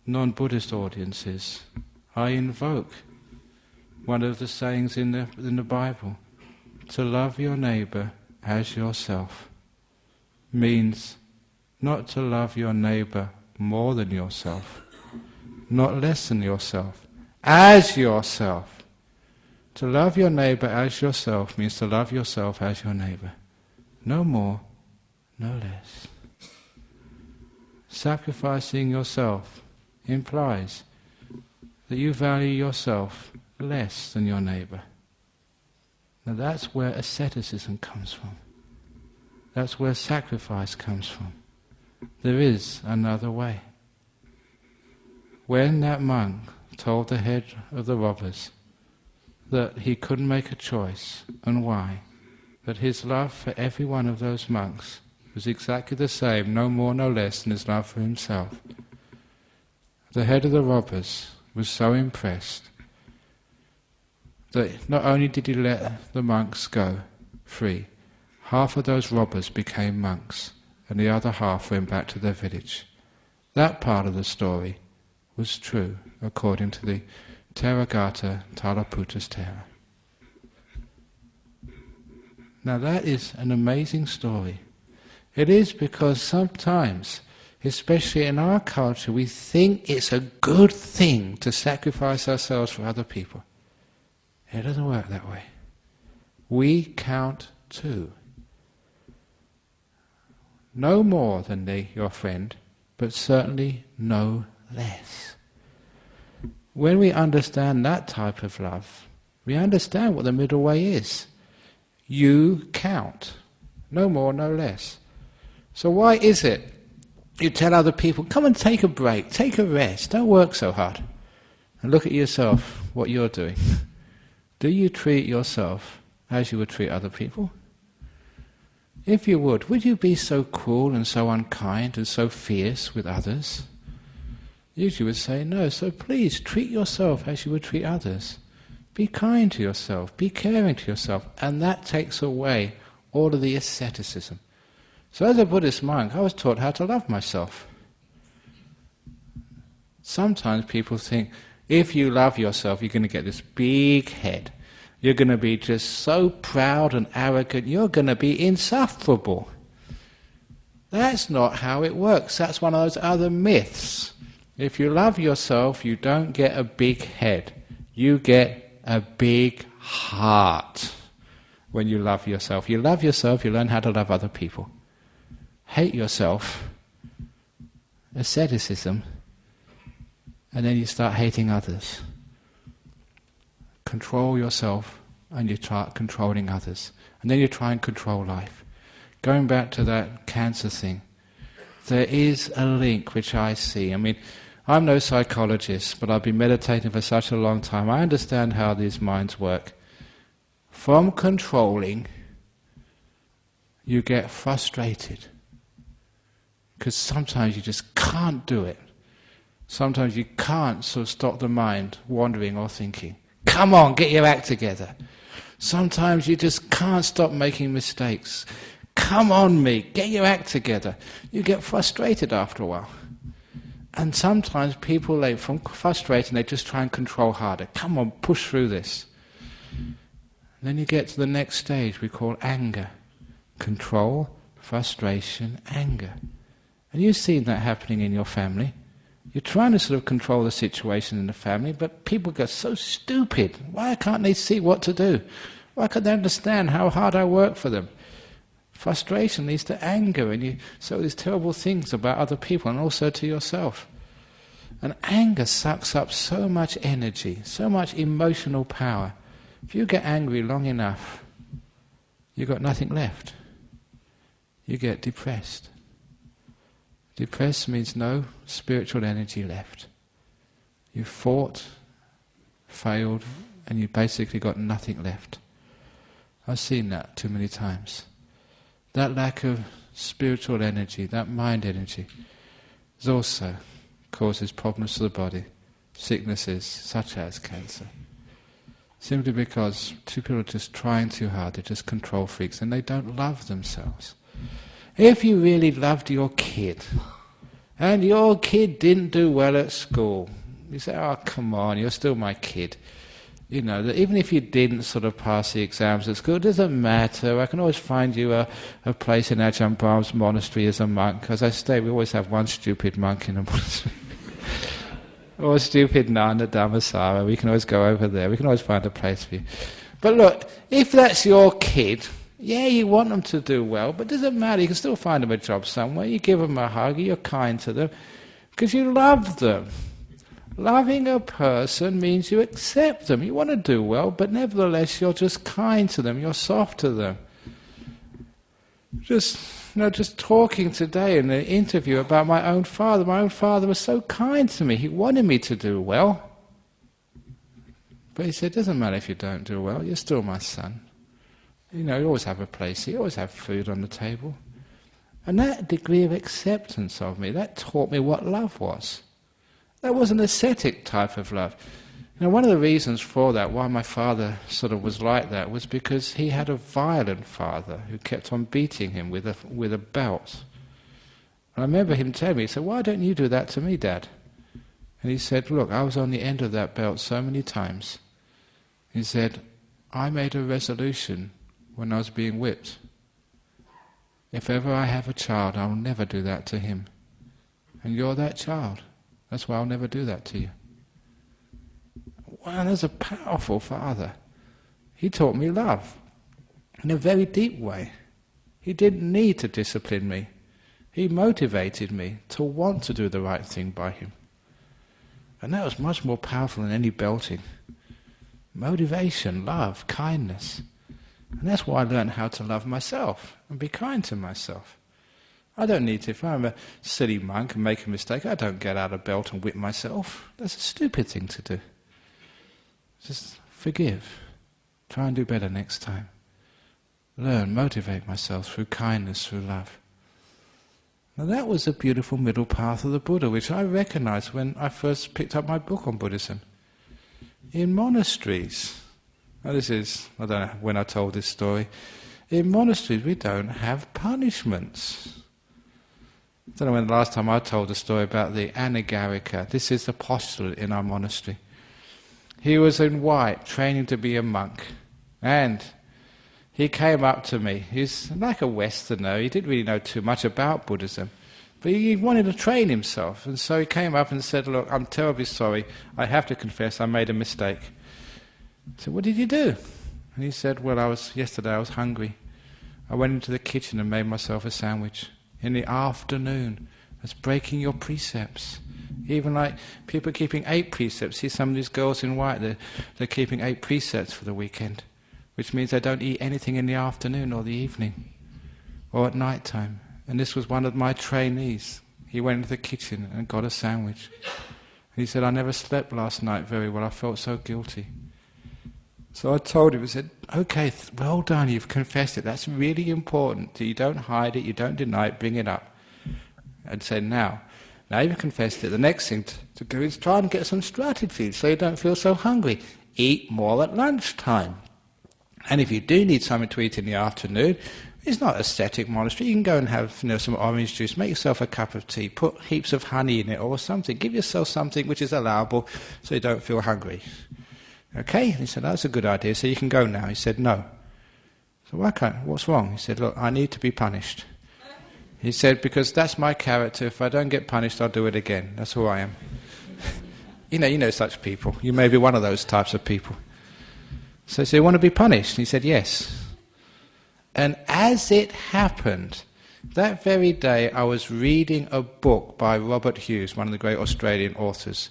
non-Buddhist audiences, I invoke one of the sayings in the Bible. To love your neighbour as yourself means not to love your neighbour more than yourself, not less than yourself, as yourself. To love your neighbour as yourself means to love yourself as your neighbour. No more, no less. sacrificing yourself implies that you value yourself less than your neighbour. Now that's where asceticism comes from. That's where sacrifice comes from. There is another way. When that monk told the head of the robbers that he couldn't make a choice, and why, that his love for every one of those monks was exactly the same, no more no less than his love for himself, the head of the robbers was so impressed that not only did he let the monks go free, half of those robbers became monks, and the other half went back to their village. That part of the story was true, according to the Theravada Tharaputta's Thera. Now that is an amazing story. It is because sometimes, especially in our culture, we think it's a good thing to sacrifice ourselves for other people. It doesn't work that way. We count too. No more than your friend, but certainly no less. When we understand that type of love, we understand what the middle way is. You count. No more, no less. So why is it you tell other people, come and take a break, take a rest, don't work so hard, and look at yourself, what you're doing? Do you treat yourself as you would treat other people? If you would you be so cruel and so unkind and so fierce with others? Usually would say no, so please treat yourself as you would treat others. Be kind to yourself, be caring to yourself, and that takes away all of the asceticism. So as a Buddhist monk, I was taught how to love myself. Sometimes people think, if you love yourself, you're going to get this big head. You're going to be just so proud and arrogant, you're going to be insufferable. That's not how it works. That's one of those other myths. If you love yourself, you don't get a big head. You get a big heart when you love yourself. You love yourself, you learn how to love other people. Hate yourself, asceticism, and then you start hating others. Control yourself, and you start controlling others. And then you try and control life. Going back to that cancer thing, there is a link which I see. I mean, I'm no psychologist, but I've been meditating for such a long time. I understand how these minds work. From controlling, you get frustrated. Because sometimes you just can't do it. Sometimes you can't sort of stop the mind wandering or thinking. Come on, get your act together. Sometimes you just can't stop making mistakes. Come on, me, get your act together. You get frustrated after a while. And sometimes people, from frustrating, they just try and control harder. Come on, push through this. And then you get to the next stage we call anger. Control, frustration, anger. And you've seen that happening in your family. You're trying to sort of control the situation in the family, but people get so stupid. Why can't they see what to do? Why can't they understand how hard I work for them? Frustration leads to anger, and you say these terrible things about other people and also to yourself. And anger sucks up so much energy, so much emotional power. If you get angry long enough, you've got nothing left. You get depressed. Depressed means no spiritual energy left. You fought, failed, and you basically got nothing left. I've seen that too many times. That lack of spiritual energy, that mind energy, is also causes problems to the body, sicknesses such as cancer. Simply because two people are just trying too hard, they're just control freaks, and they don't love themselves. If you really loved your kid, and your kid didn't do well at school, you say, oh, come on, you're still my kid. You know, that even if you didn't sort of pass the exams at school, it doesn't matter. I can always find you a place in Ajahn Brahm's monastery as a monk. As I say, we always have one stupid monk in a monastery. Or a stupid nun at Dhammasara. We can always go over there. We can always find a place for you. But look, if that's your kid, Yeah, you want them to do well, but it doesn't matter. You can still find them a job somewhere. You give them a hug, you're kind to them, because you love them. Loving a person means you accept them. You want to do well, but nevertheless you're just kind to them, you're soft to them. Just talking today in an interview about my own father. My own father was so kind to me. He wanted me to do well. But he said, it doesn't matter if you don't do well, you're still my son. You always have a place, you always have food on the table. And that degree of acceptance of me, that taught me what love was. That was an ascetic type of love. One of the reasons for that, why my father sort of was like that, was because he had a violent father who kept on beating him with a belt. And I remember him telling me, he said, why don't you do that to me, Dad? And he said, look, I was on the end of that belt so many times. He said, I made a resolution when I was being whipped. If ever I have a child, I will never do that to him. And you're that child. That's why I'll never do that to you. Wow, that's a powerful father. He taught me love in a very deep way. He didn't need to discipline me. He motivated me to want to do the right thing by him. And that was much more powerful than any belting. Motivation, love, kindness. And that's why I learned how to love myself and be kind to myself. I don't need to. If I'm a silly monk and make a mistake, I don't get out of belt and whip myself. That's a stupid thing to do. Just forgive. Try and do better next time. Learn, motivate myself through kindness, through love. Now that was a beautiful middle path of the Buddha, which I recognized when I first picked up my book on Buddhism. In monasteries, now this is, I don't know when I told this story, in monasteries we don't have punishments. I don't know when the last time I told the story about the Anagarika. This is the postulant in our monastery. He was in white, training to be a monk, and he came up to me. He's like a Westerner. He didn't really know too much about Buddhism, but he wanted to train himself. And so he came up and said, look, I'm terribly sorry. I have to confess I made a mistake. I said, what did you do? And he said, well, yesterday I was hungry. I went into the kitchen and made myself a sandwich. In the afternoon, that's breaking your precepts. Even like people keeping 8 precepts. See some of these girls in white, they're keeping 8 precepts for the weekend, which means they don't eat anything in the afternoon or the evening or at night time. And this was one of my trainees. He went into the kitchen and got a sandwich. And he said, I never slept last night very well. I felt so guilty. So I told him, I said, okay, well done, you've confessed it. That's really important. You don't hide it, you don't deny it, bring it up. And said, now you've confessed it. The next thing to do is try and get some strategies so you don't feel so hungry. Eat more at lunchtime. And if you do need something to eat in the afternoon, it's not ascetic monastery. You can go and have some orange juice, make yourself a cup of tea, put heaps of honey in it or something. Give yourself something which is allowable so you don't feel hungry. Okay? And he said, that's a good idea, so you can go now. He said, no. So what's wrong? He said, look, I need to be punished. He said, because that's my character. If I don't get punished, I'll do it again. That's who I am. you know such people. You may be one of those types of people. So you want to be punished? He said, yes. And as it happened, that very day I was reading a book by Robert Hughes, one of the great Australian authors,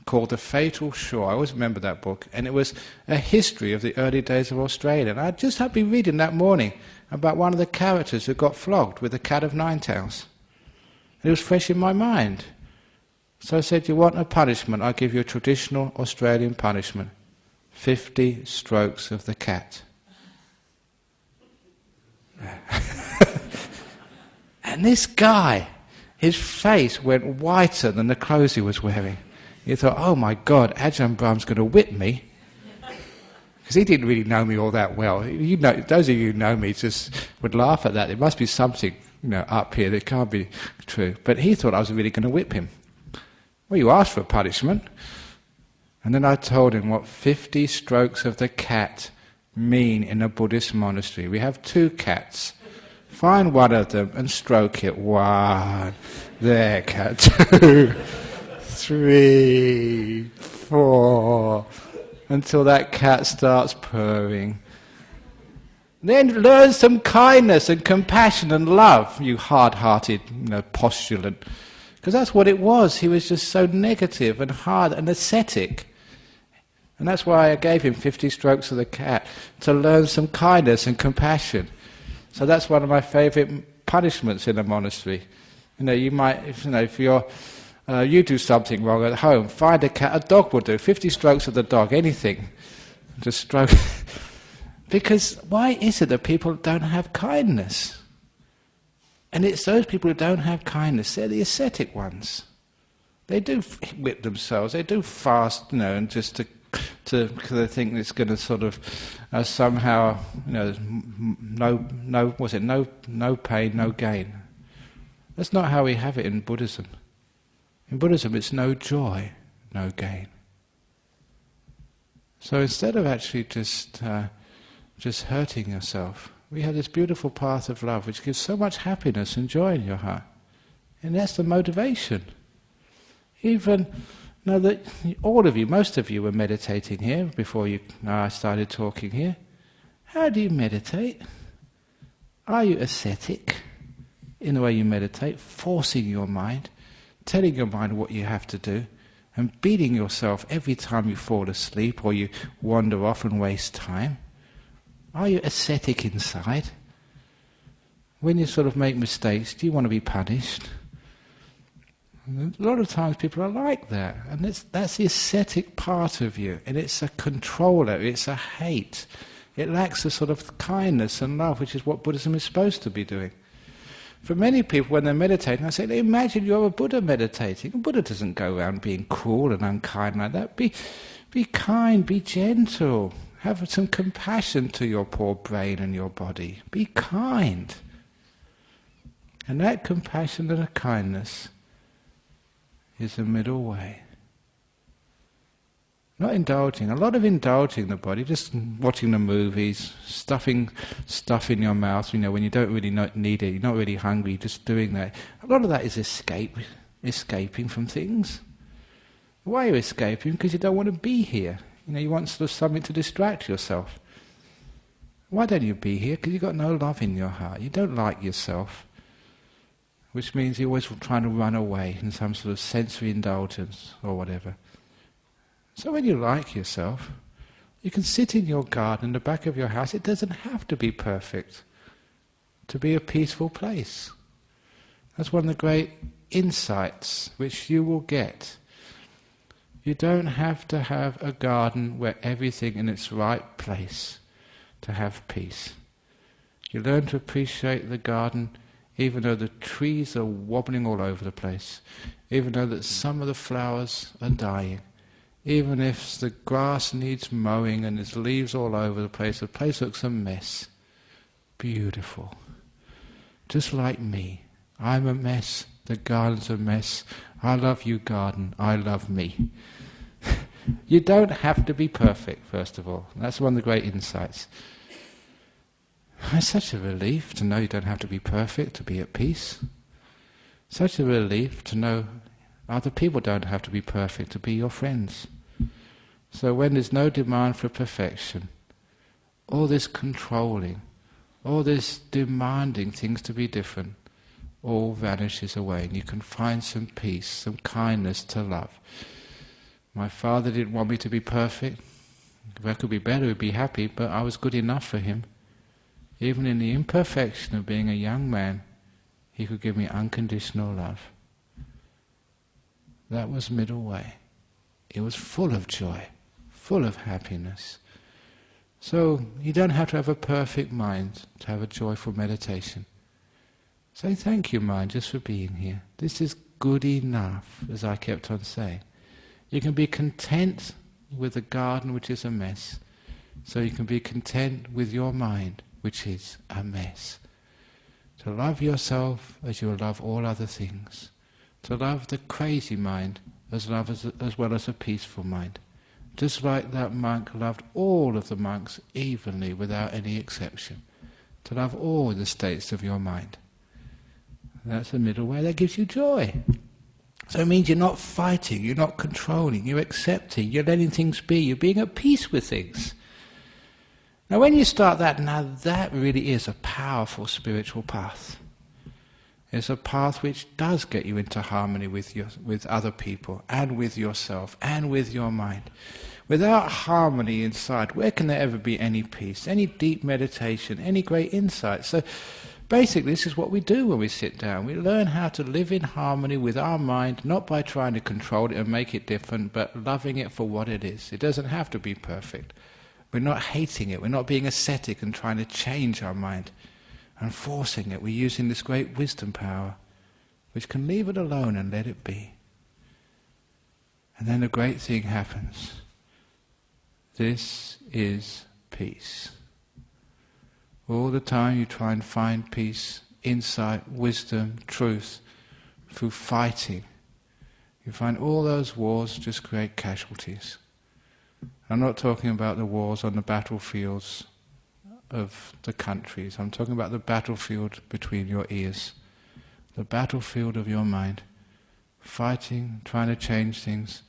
called The Fatal Shore. I always remember that book. And it was a history of the early days of Australia. And I just had been reading that morning about one of the characters who got flogged with a cat of 9 tails. It was fresh in my mind. So I said, you want a punishment? I'll give you a traditional Australian punishment. 50 strokes of the cat. And this guy, his face went whiter than the clothes he was wearing. He thought, oh my God, Ajahn Brahm's going to whip me. Because he didn't really know me all that well. Those of you who know me just would laugh at that. There must be something up here that can't be true. But he thought I was really going to whip him. Well, you asked for a punishment. And then I told him what 50 strokes of the cat mean in a Buddhist monastery. We have 2 cats. Find one of them and stroke it. 1. There, cat. 2. 3. 4. Until that cat starts purring. Then learn some kindness and compassion and love, you hard-hearted, postulant. Because that's what it was. He was just so negative and hard and ascetic. And that's why I gave him 50 strokes of the cat, to learn some kindness and compassion. So that's one of my favourite punishments in a monastery. You might, if you do something wrong at home, find a cat, a dog will do. 50 strokes of the dog, anything. Just stroke. Because why is it that people don't have kindness? And it's those people who don't have kindness, they're the ascetic ones. They do whip themselves, they do fast, and just because they think it's going to sort of somehow, no pain, no gain. That's not how we have it in Buddhism. In Buddhism, it's no joy, no gain. So instead of actually just hurting yourself, we have this beautiful path of love which gives so much happiness and joy in your heart. And that's the motivation. Even that all of you, most of you were meditating here before I started talking here. How do you meditate? Are you ascetic in the way you meditate, forcing your mind, telling your mind what you have to do, and beating yourself every time you fall asleep or you wander off and waste time? Are you ascetic inside? When you sort of make mistakes, do you want to be punished? A lot of times people are like that, and that's the ascetic part of you, and it's a controller, it's a hate. It lacks a sort of kindness and love, which is what Buddhism is supposed to be doing. For many people, when they're meditating, I say, imagine you're a Buddha meditating. A Buddha doesn't go around being cruel and unkind like that. Be kind, be gentle. Have some compassion to your poor brain and your body. Be kind. And that compassion and kindness is the middle way. Not indulging. A lot of indulging the body, just watching the movies, stuffing stuff in your mouth, when you don't really need it, you're not really hungry, just doing that. A lot of that is escaping from things. Why are you escaping? Because you don't want to be here. You want sort of something to distract yourself. Why don't you be here? Because you've got no love in your heart. You don't like yourself. Which means you're always trying to run away in some sort of sensory indulgence or whatever. So when you like yourself, you can sit in your garden in the back of your house. It doesn't have to be perfect to be a peaceful place. That's one of the great insights which you will get. You don't have to have a garden where everything in its right place to have peace. You learn to appreciate the garden even though the trees are wobbling all over the place, even though that some of the flowers are dying, even if the grass needs mowing and there's leaves all over the place looks a mess. Beautiful. Just like me. I'm a mess, the garden's a mess. I love you, garden, I love me. You don't have to be perfect, first of all. That's one of the great insights. It's such a relief to know you don't have to be perfect to be at peace. Such a relief to know other people don't have to be perfect to be your friends. So when there's no demand for perfection, all this controlling, all this demanding things to be different, all vanishes away, and you can find some peace, some kindness to love. My father didn't want me to be perfect. If I could be better, I'd be happy, but I was good enough for him. Even in the imperfection of being a young man, he could give me unconditional love. That was middle way. It was full of joy, full of happiness. So you don't have to have a perfect mind to have a joyful meditation. Say thank you, mind, just for being here. This is good enough, as I kept on saying. You can be content with a garden which is a mess, so you can be content with your mind, which is a mess. To love yourself as you love all other things. To love the crazy mind as well as a peaceful mind. Just like that monk loved all of the monks evenly without any exception. To love all the states of your mind. That's the middle way. That gives you joy. So it means you're not fighting, you're not controlling, you're accepting, you're letting things be, you're being at peace with things. Now when you start that, now that really is a powerful spiritual path. It's a path which does get you into harmony with other people, and with yourself, and with your mind. Without harmony inside, where can there ever be any peace, any deep meditation, any great insight? So basically this is what we do when we sit down. We learn how to live in harmony with our mind, not by trying to control it and make it different, but loving it for what it is. It doesn't have to be perfect. We're not hating it, we're not being ascetic and trying to change our mind and forcing it. We're using this great wisdom power which can leave it alone and let it be. And then a great thing happens. This is peace. All the time you try and find peace, insight, wisdom, truth through fighting. You find all those wars just create casualties. I'm not talking about the wars on the battlefields of the countries. I'm talking about the battlefield between your ears, the battlefield of your mind, fighting, trying to change things,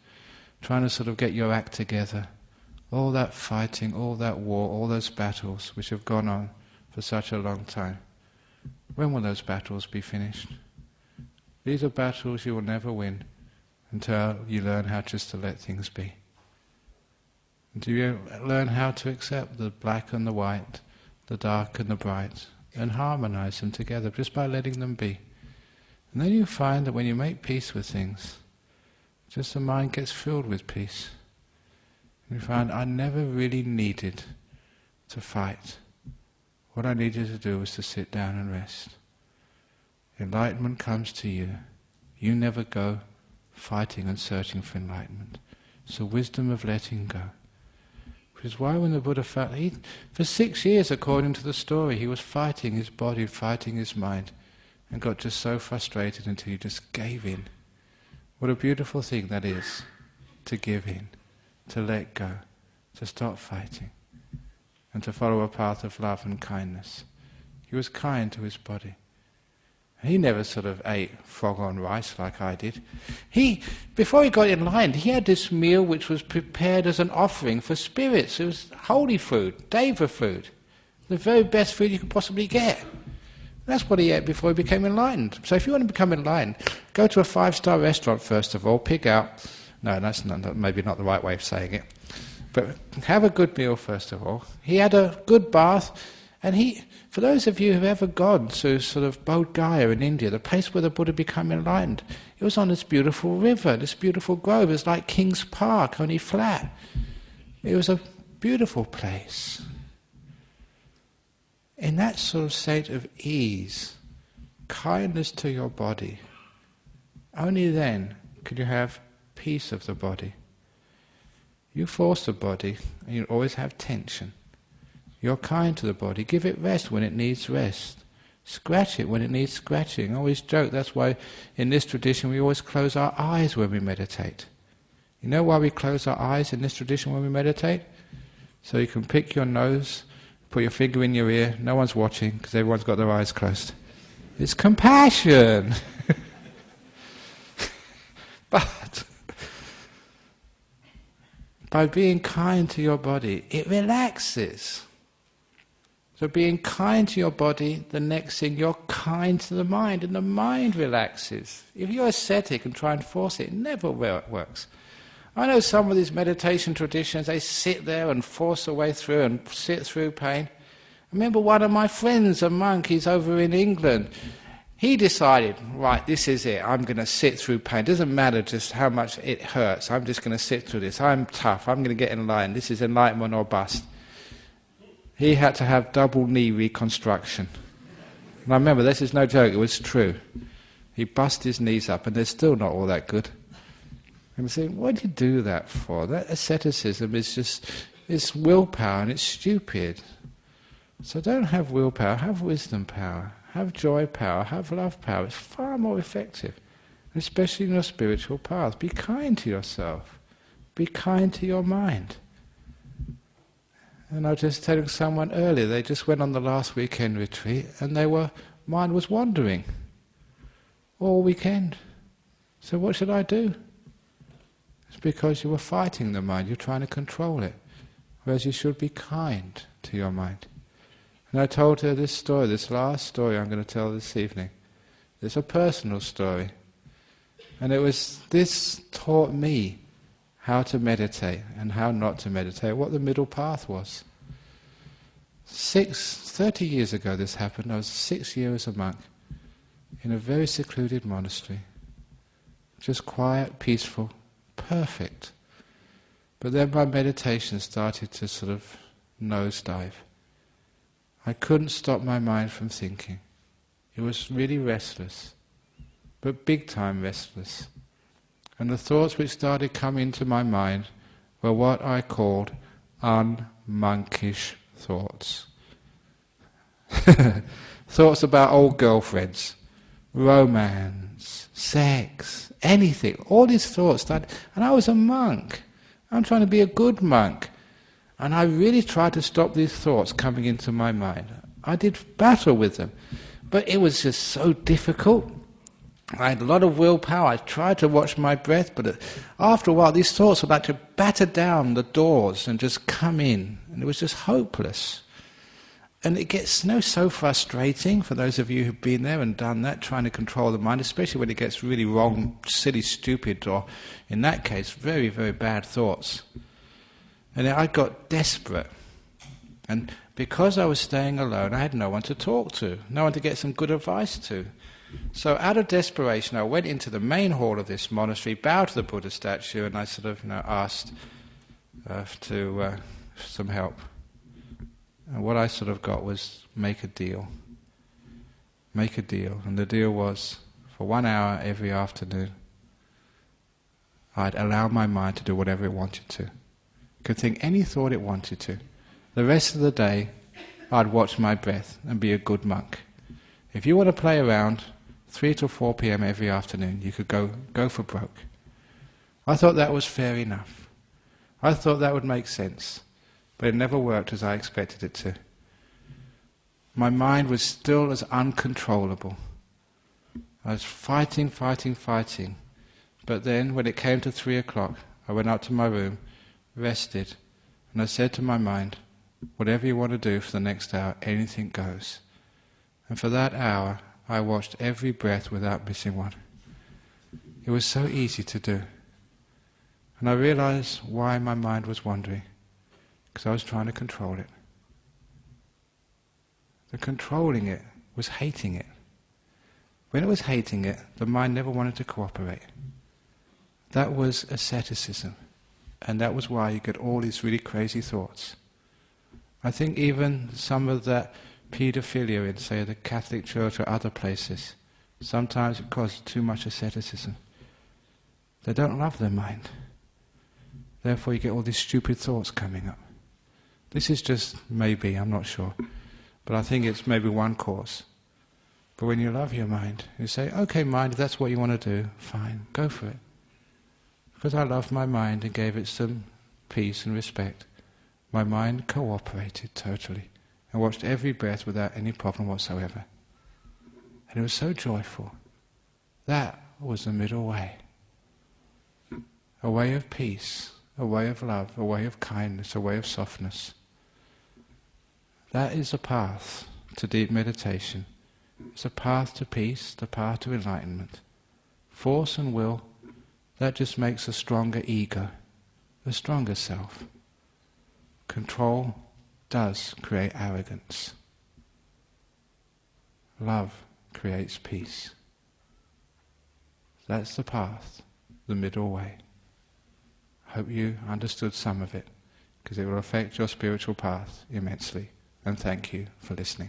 trying to sort of get your act together. All that fighting, all that war, all those battles which have gone on for such a long time. When will those battles be finished? These are battles you will never win until you learn how just to let things be. Do you learn how to accept the black and the white, the dark and the bright, and harmonize them together just by letting them be? And then you find that when you make peace with things, just the mind gets filled with peace. And you find, I never really needed to fight. What I needed to do was to sit down and rest. Enlightenment comes to you. You never go fighting and searching for enlightenment. It's the wisdom of letting go. Which is why when the Buddha felt, for 6 years, according to the story, he was fighting his body, fighting his mind, and got just so frustrated until he just gave in. What a beautiful thing that is, to give in, to let go, to stop fighting, and to follow a path of love and kindness. He was kind to his body. He never sort of ate frog on rice like I did. Before he got enlightened, he had this meal which was prepared as an offering for spirits. It was holy food, deva food, the very best food you could possibly get. That's what he ate before he became enlightened. So if you want to become enlightened, go to a 5-star restaurant first of all, pick out, no, that's maybe not the right way of saying it, but have a good meal first of all. He had a good bath, and for those of you who have ever gone to sort of Bodh Gaya in India, the place where the Buddha became enlightened, it was on this beautiful river, this beautiful grove. It was like King's Park, only flat. It was a beautiful place. In that sort of state of ease, kindness to your body, only then can you have peace of the body. You force the body, and you always have tension. You're kind to the body. Give it rest when it needs rest. Scratch it when it needs scratching. I always joke, that's why in this tradition we always close our eyes when we meditate. You know why we close our eyes in this tradition when we meditate? So you can pick your nose, put your finger in your ear, no one's watching because everyone's got their eyes closed. It's compassion. But by being kind to your body, it relaxes. So being kind to your body, the next thing, you're kind to the mind, and the mind relaxes. If you're ascetic and try and force it, it never works. I know some of these meditation traditions, they sit there and force their way through and sit through pain. I remember one of my friends, a monk, he's over in England. He decided, right, this is it, I'm going to sit through pain. It doesn't matter just how much it hurts, I'm just going to sit through this. I'm tough, I'm going to get in line. This is enlightenment or bust. He had to have double knee reconstruction. And I remember, this is no joke, it was true. He bust his knees up and they're still not all that good. And I'm saying, what do you do that for? That asceticism is just, it's willpower and it's stupid. So don't have willpower, have wisdom power, have joy power, have love power. It's far more effective, especially in your spiritual path. Be kind to yourself. Be kind to your mind. And I was just telling someone earlier, they just went on the last weekend retreat and mind was wandering all weekend. So what should I do? It's because you were fighting the mind, you're trying to control it. whereas you should be kind to your mind. And I told her this story, this last story I'm going to tell this evening. It's a personal story. And this taught me how to meditate and how not to meditate, what the middle path was. 30 years ago this happened. I was 6 years a monk in a very secluded monastery. Just quiet, peaceful, perfect. But then my meditation started to sort of nosedive. I couldn't stop my mind from thinking. It was really restless, but big time restless. And the thoughts which started coming into my mind were what I called unmonkish thoughts. Thoughts about old girlfriends, romance, sex, anything. All these thoughts started, and I was a monk. I'm trying to be a good monk. And I really tried to stop these thoughts coming into my mind. I did battle with them, but it was just so difficult. I had a lot of willpower. I tried to watch my breath, but after a while these thoughts would like to batter down the doors and just come in, and it was just hopeless. And it gets so frustrating for those of you who've been there and done that, trying to control the mind, especially when it gets really wrong, silly, stupid, or in that case, very, very bad thoughts. And I got desperate. And because I was staying alone, I had no one to talk to, no one to get some good advice to. So out of desperation, I went into the main hall of this monastery, bowed to the Buddha statue, and I sort of asked for some help. And what I sort of got was make a deal. Make a deal. And the deal was, for 1 hour every afternoon, I'd allow my mind to do whatever it wanted to. It could think any thought it wanted to. The rest of the day, I'd watch my breath and be a good monk. If you want to play around 3 to 4 p.m. every afternoon, you could go for broke. I thought that was fair enough. I thought that would make sense. But it never worked as I expected it to. My mind was still as uncontrollable. I was fighting. But then, when it came to 3 o'clock, I went up to my room, rested, and I said to my mind, whatever you want to do for the next hour, anything goes. And for that hour, I watched every breath without missing one. It was so easy to do. And I realized why my mind was wandering. Because I was trying to control it. The controlling it was hating it. When it was hating it, the mind never wanted to cooperate. That was asceticism. And that was why you get all these really crazy thoughts. I think even some of that paedophilia in, say, the Catholic Church or other places, sometimes it causes too much asceticism. They don't love their mind. Therefore you get all these stupid thoughts coming up. This is just maybe, I'm not sure, but I think it's maybe one cause. But when you love your mind, you say, okay mind, if that's what you want to do, fine, go for it. Because I loved my mind and gave it some peace and respect, my mind cooperated totally and watched every breath without any problem whatsoever. And it was so joyful. That was the middle way. A way of peace, a way of love, a way of kindness, a way of softness. That is a path to deep meditation. It's a path to peace, the path to enlightenment. Force and will, that just makes a stronger ego, a stronger self. Control does create arrogance. Love creates peace. That's the path, the middle way. Hope you understood some of it, because it will affect your spiritual path immensely. And thank you for listening.